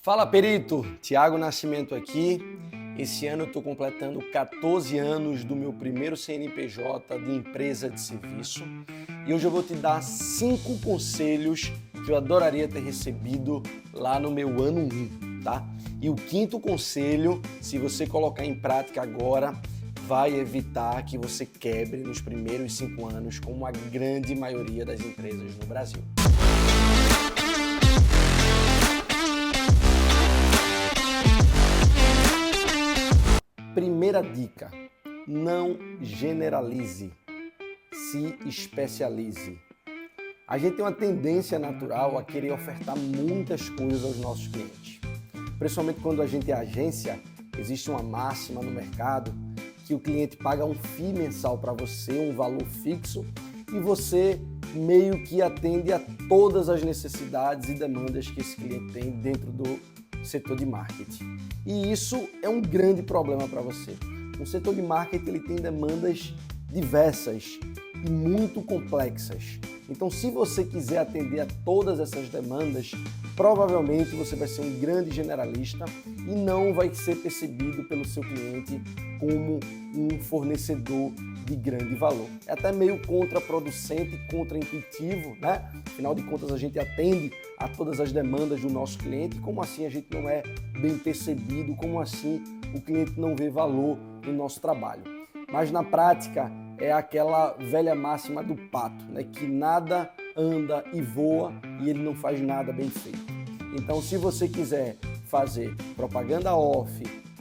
Fala, perito! Tiago Nascimento aqui. Esse ano eu estou completando 14 anos do meu primeiro CNPJ de empresa de serviço e hoje eu vou te dar 5 conselhos que eu adoraria ter recebido lá no meu ano 1, tá? E o quinto conselho, se você colocar em prática agora, vai evitar que você quebre nos primeiros 5 anos, como a grande maioria das empresas no Brasil. Primeira dica, não generalize, se especialize. A gente tem uma tendência natural a querer ofertar muitas coisas aos nossos clientes. Principalmente quando a gente é agência, existe uma máxima no mercado que o cliente paga um FII mensal para você, um valor fixo, e você meio que atende a todas as necessidades e demandas que esse cliente tem dentro do setor de marketing. E isso é um grande problema para você. O setor de marketing ele tem demandas diversas e muito complexas. Então, se você quiser atender a todas essas demandas, provavelmente você vai ser um grande generalista e não vai ser percebido pelo seu cliente como um fornecedor de grande valor. É até meio contraproducente, contraintuitivo, né? Afinal de contas, a gente atende a todas as demandas do nosso cliente. Como assim a gente não é bem percebido? Como assim o cliente não vê valor no nosso trabalho? Mas na prática é aquela velha máxima do pato, né? Que nada anda e voa e ele não faz nada bem feito. Então, se você quiser fazer propaganda off,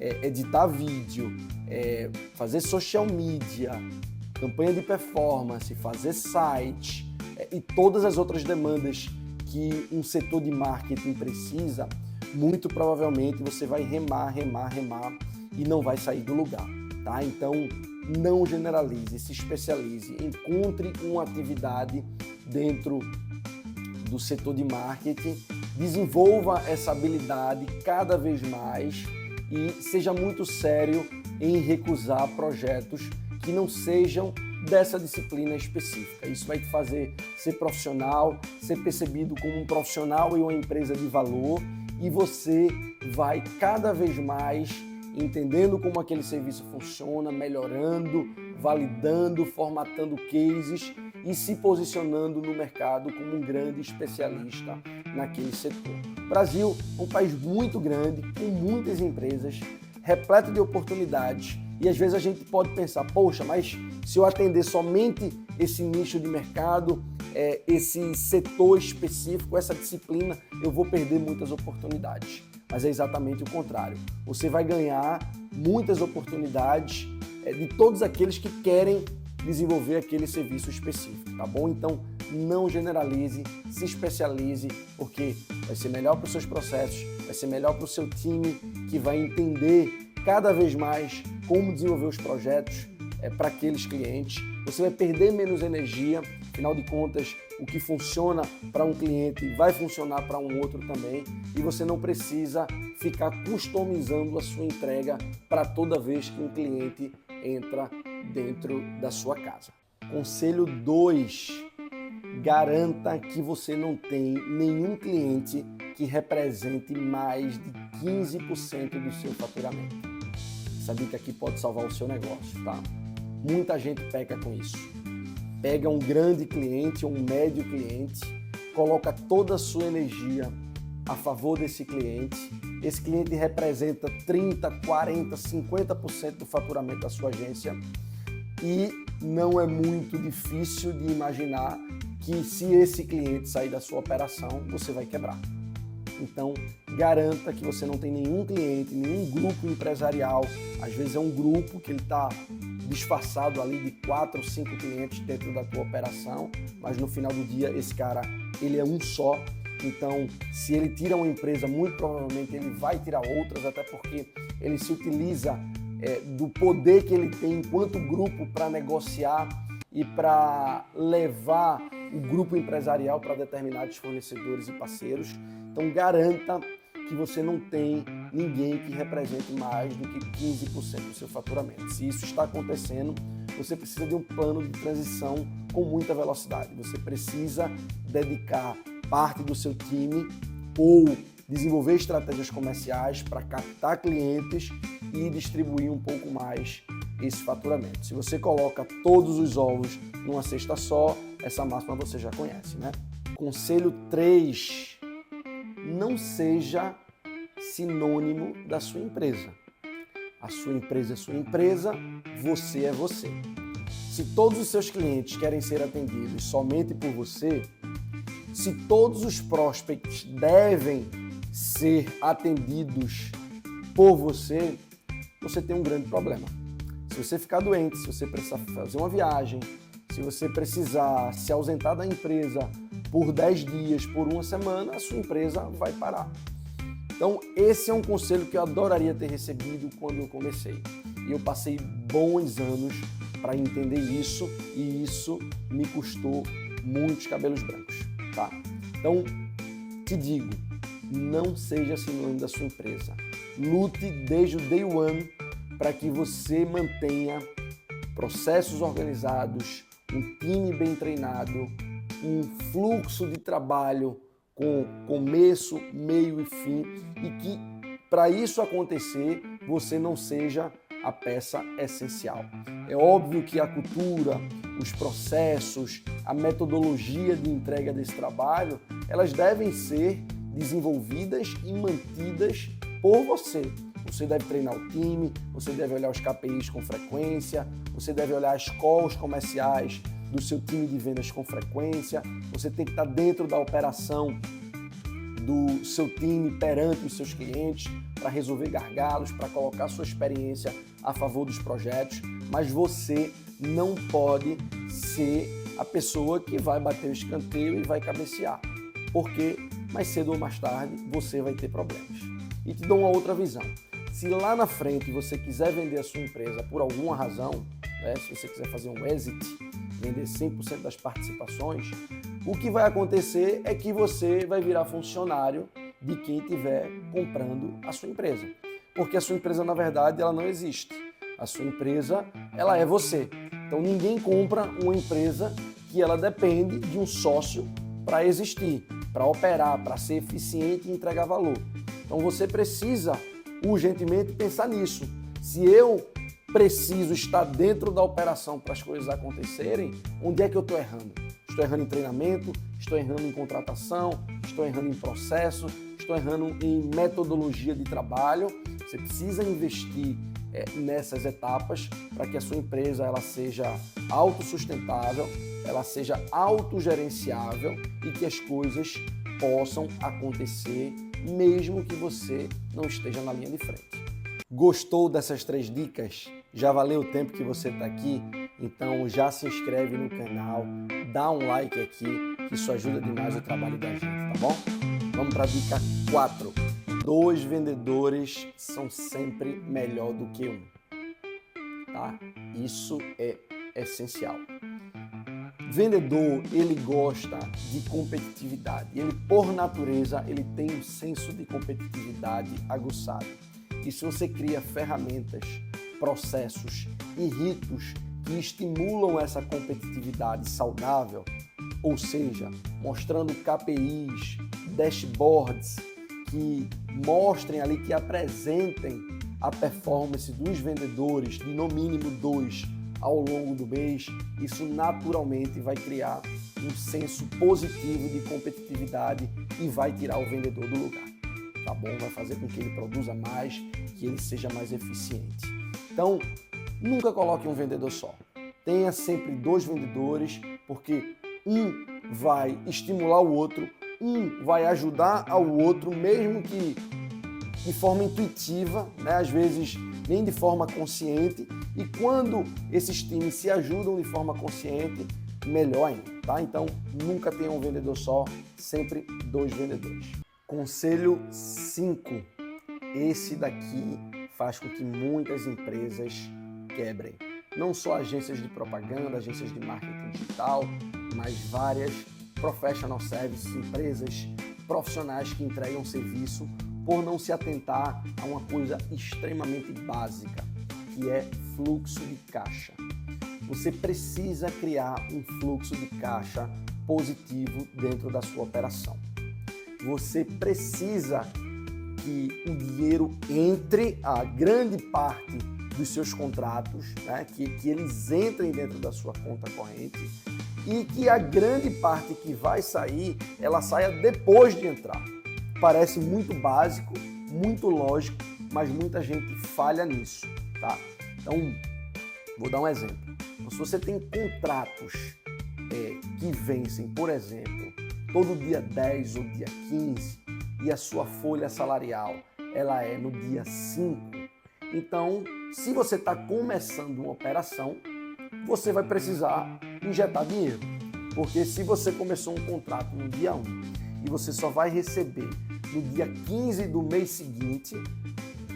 editar vídeo, fazer social media, campanha de performance, fazer site e todas as outras demandas que um setor de marketing precisa, muito provavelmente você vai remar e não vai sair do lugar, tá? Então, não generalize, se especialize, encontre uma atividade dentro do setor de marketing, desenvolva essa habilidade cada vez mais e seja muito sério em recusar projetos que não sejam dessa disciplina específica. Isso vai te fazer ser profissional, ser percebido como um profissional e uma empresa de valor, e você vai cada vez mais entendendo como aquele serviço funciona, melhorando, validando, formatando cases e se posicionando no mercado como um grande especialista naquele setor. O Brasil é um país muito grande, com muitas empresas, repleto de oportunidades, e às vezes a gente pode pensar, poxa, mas se eu atender somente esse nicho de mercado, esse setor específico, essa disciplina, eu vou perder muitas oportunidades. Mas é exatamente o contrário. Você vai ganhar muitas oportunidades de todos aqueles que querem desenvolver aquele serviço específico, tá bom? Então, não generalize, se especialize, porque vai ser melhor para os seus processos, vai ser melhor para o seu time, que vai entender cada vez mais como desenvolver os projetos para aqueles clientes. Você vai perder menos energia, afinal de contas, o que funciona para um cliente vai funcionar para um outro também, e você não precisa ficar customizando a sua entrega para toda vez que um cliente entra dentro da sua casa. Conselho 2, garanta que você não tem nenhum cliente que represente mais de 15% do seu faturamento. Essa dica aqui pode salvar o seu negócio, tá? Muita gente peca com isso. Pega um grande cliente ou um médio cliente, coloca toda a sua energia a favor desse cliente. Esse cliente representa 30%, 40%, 50% do faturamento da sua agência e não é muito difícil de imaginar que se esse cliente sair da sua operação, você vai quebrar. Então, garanta que você não tem nenhum cliente, nenhum grupo empresarial. Às vezes é um grupo que ele está disfarçado ali de 4 ou 5 clientes dentro da tua operação, mas no final do dia esse cara, ele é um só. Então, se ele tira uma empresa, muito provavelmente ele vai tirar outras, até porque ele se utiliza do poder que ele tem enquanto grupo para negociar e para levar o grupo empresarial para determinados fornecedores e parceiros. Então, garanta que você não tem ninguém que represente mais do que 15% do seu faturamento. Se isso está acontecendo, você precisa de um plano de transição com muita velocidade. Você precisa dedicar parte do seu time ou desenvolver estratégias comerciais para captar clientes e distribuir um pouco mais esse faturamento. Se você coloca todos os ovos numa cesta só, essa máxima você já conhece, né? Conselho 3, não seja sinônimo da sua empresa. A sua empresa é sua empresa, você é você. Se todos os seus clientes querem ser atendidos somente por você, se todos os prospects devem ser atendidos por você, você tem um grande problema. Se você ficar doente, se você precisar fazer uma viagem, se você precisar se ausentar da empresa por 10 dias, por uma semana, a sua empresa vai parar. Então, esse é um conselho que eu adoraria ter recebido quando eu comecei. E eu passei bons anos para entender isso e isso me custou muitos cabelos brancos, tá? Então, te digo, não seja sinônimo da sua empresa. Lute desde o day one para que você mantenha processos organizados, um time bem treinado, um fluxo de trabalho com começo, meio e fim, e que para isso acontecer você não seja a peça essencial. É óbvio que a cultura, os processos, a metodologia de entrega desse trabalho, elas devem ser desenvolvidas e mantidas por você. Você deve treinar o time, você deve olhar os KPIs com frequência, você deve olhar as calls comerciais do seu time de vendas com frequência, você tem que estar dentro da operação do seu time perante os seus clientes para resolver gargalos, para colocar sua experiência a favor dos projetos, mas você não pode ser a pessoa que vai bater o escanteio e vai cabecear, porque mais cedo ou mais tarde você vai ter problemas. E te dou uma outra visão. Se lá na frente você quiser vender a sua empresa por alguma razão, né, se você quiser fazer um exit, vender 100% das participações, o que vai acontecer é que você vai virar funcionário de quem estiver comprando a sua empresa. Porque a sua empresa, na verdade, ela não existe. A sua empresa, ela é você. Então, ninguém compra uma empresa que ela depende de um sócio para existir, para operar, para ser eficiente e entregar valor. Então, você precisa urgentemente pensar nisso. Se eu preciso estar dentro da operação para as coisas acontecerem, onde é que eu estou errando? Estou errando em treinamento, estou errando em contratação, estou errando em processo, estou errando em metodologia de trabalho. Você precisa investir nessas etapas para que a sua empresa ela seja autossustentável, ela seja autogerenciável e que as coisas possam acontecer mesmo que você não esteja na linha de frente. Gostou dessas 3 dicas? Já valeu o tempo que você está aqui? Então já se inscreve no canal, dá um like aqui, que isso ajuda demais o trabalho da gente, tá bom? Vamos para a dica 4. 2 vendedores são sempre melhor do que um, tá? Isso é essencial. Vendedor, ele gosta de competitividade. Ele, por natureza, ele tem um senso de competitividade aguçado. E se você cria ferramentas, processos e ritos que estimulam essa competitividade saudável, ou seja, mostrando KPIs, dashboards que mostrem ali, que apresentem a performance dos vendedores de no mínimo 2 ao longo do mês, isso naturalmente vai criar um senso positivo de competitividade e vai tirar o vendedor do lugar, tá bom? Vai fazer com que ele produza mais, que ele seja mais eficiente. Então, nunca coloque um vendedor só. Tenha sempre 2 vendedores, porque um vai estimular o outro, um vai ajudar ao outro, mesmo que de forma intuitiva, né? Às vezes nem de forma consciente, e quando esses times se ajudam de forma consciente, melhor ainda, tá? Então, nunca tenha um vendedor só, sempre 2 vendedores. Conselho 5. Esse daqui faz com que muitas empresas quebrem. Não só agências de propaganda, agências de marketing digital, mas várias professional services, empresas profissionais que entregam serviço por não se atentar a uma coisa extremamente básica, que é fluxo de caixa. Você precisa criar um fluxo de caixa positivo dentro da sua operação. você precisa que o dinheiro entre, a grande parte dos seus contratos, né, que eles entrem dentro da sua conta corrente e que a grande parte que vai sair, ela saia depois de entrar. Parece muito básico, muito lógico, mas muita gente falha nisso, tá? Então, vou dar um exemplo. Então, se você tem contratos que vencem, por exemplo, todo dia 10 ou dia 15 e a sua folha salarial ela é no dia 5, então, se você está começando uma operação, você vai precisar injetar dinheiro. Porque se você começou um contrato no dia 1 e você só vai receber no dia 15 do mês seguinte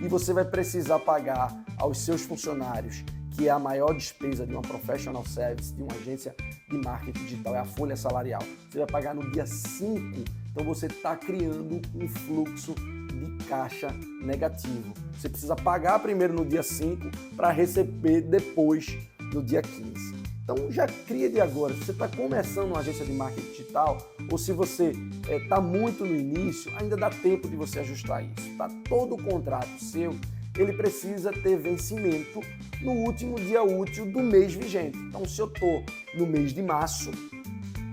e você vai precisar pagar aos seus funcionários, que é a maior despesa de uma professional service, de uma agência de marketing digital, é a folha salarial. Você vai pagar no dia 5, então você está criando um fluxo de caixa negativo. Você precisa pagar primeiro no dia 5 para receber depois no dia 15. Então já cria de agora, se você está começando uma agência de marketing digital ou se você está muito no início, ainda dá tempo de você ajustar isso. Tá? Todo contrato seu, ele precisa ter vencimento no último dia útil do mês vigente. Então se eu estou no mês de março,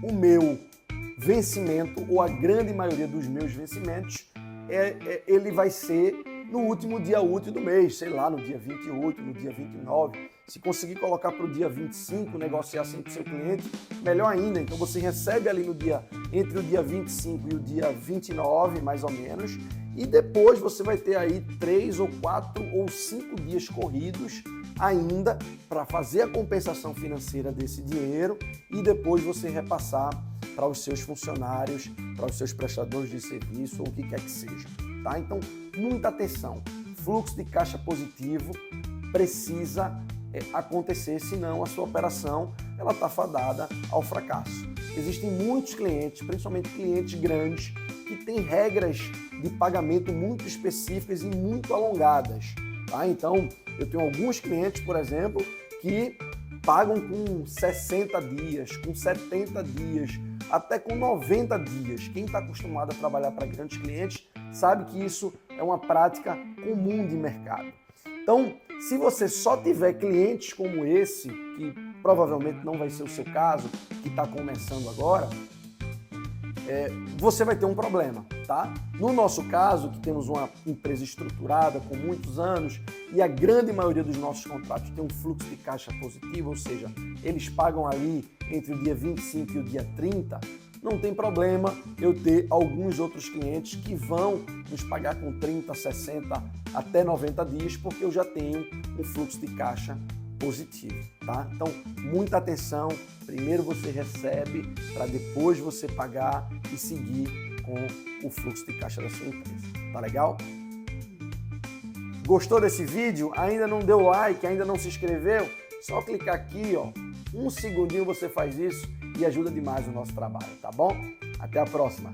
o meu vencimento, ou a grande maioria dos meus vencimentos, ele vai ser no último dia útil do mês, sei lá, no dia 28, no dia 29. Se conseguir colocar para o dia 25, negociar assim com o seu cliente, melhor ainda. Então você recebe ali entre o dia 25 e o dia 29, mais ou menos, e depois você vai ter aí 3 ou 4 ou 5 dias corridos ainda para fazer a compensação financeira desse dinheiro e depois você repassar para os seus funcionários, para os seus prestadores de serviço ou o que quer que seja. Tá? Então, muita atenção. Fluxo de caixa positivo precisa acontecer, senão a sua operação ela está fadada ao fracasso. Existem muitos clientes, principalmente clientes grandes, que têm regras de pagamento muito específicas e muito alongadas. Tá? Então, eu tenho alguns clientes, por exemplo, que pagam com 60 dias, com 70 dias, até com 90 dias. Quem está acostumado a trabalhar para grandes clientes sabe que isso é uma prática comum de mercado. Então, se você só tiver clientes como esse, que provavelmente não vai ser o seu caso, que está começando agora, você vai ter um problema, tá? No nosso caso, que temos uma empresa estruturada com muitos anos e a grande maioria dos nossos contratos tem um fluxo de caixa positivo, ou seja, eles pagam ali entre o dia 25 e o dia 30, não tem problema eu ter alguns outros clientes que vão nos pagar com 30, 60, até 90 dias, porque eu já tenho um fluxo de caixa positivo, tá? Então, muita atenção. Primeiro você recebe para depois você pagar e seguir com o fluxo de caixa da sua empresa. Tá legal? Gostou desse vídeo? Ainda não deu like, ainda não se inscreveu? Só clicar aqui, ó. Um segundinho você faz isso e ajuda demais o nosso trabalho, tá bom? Até a próxima!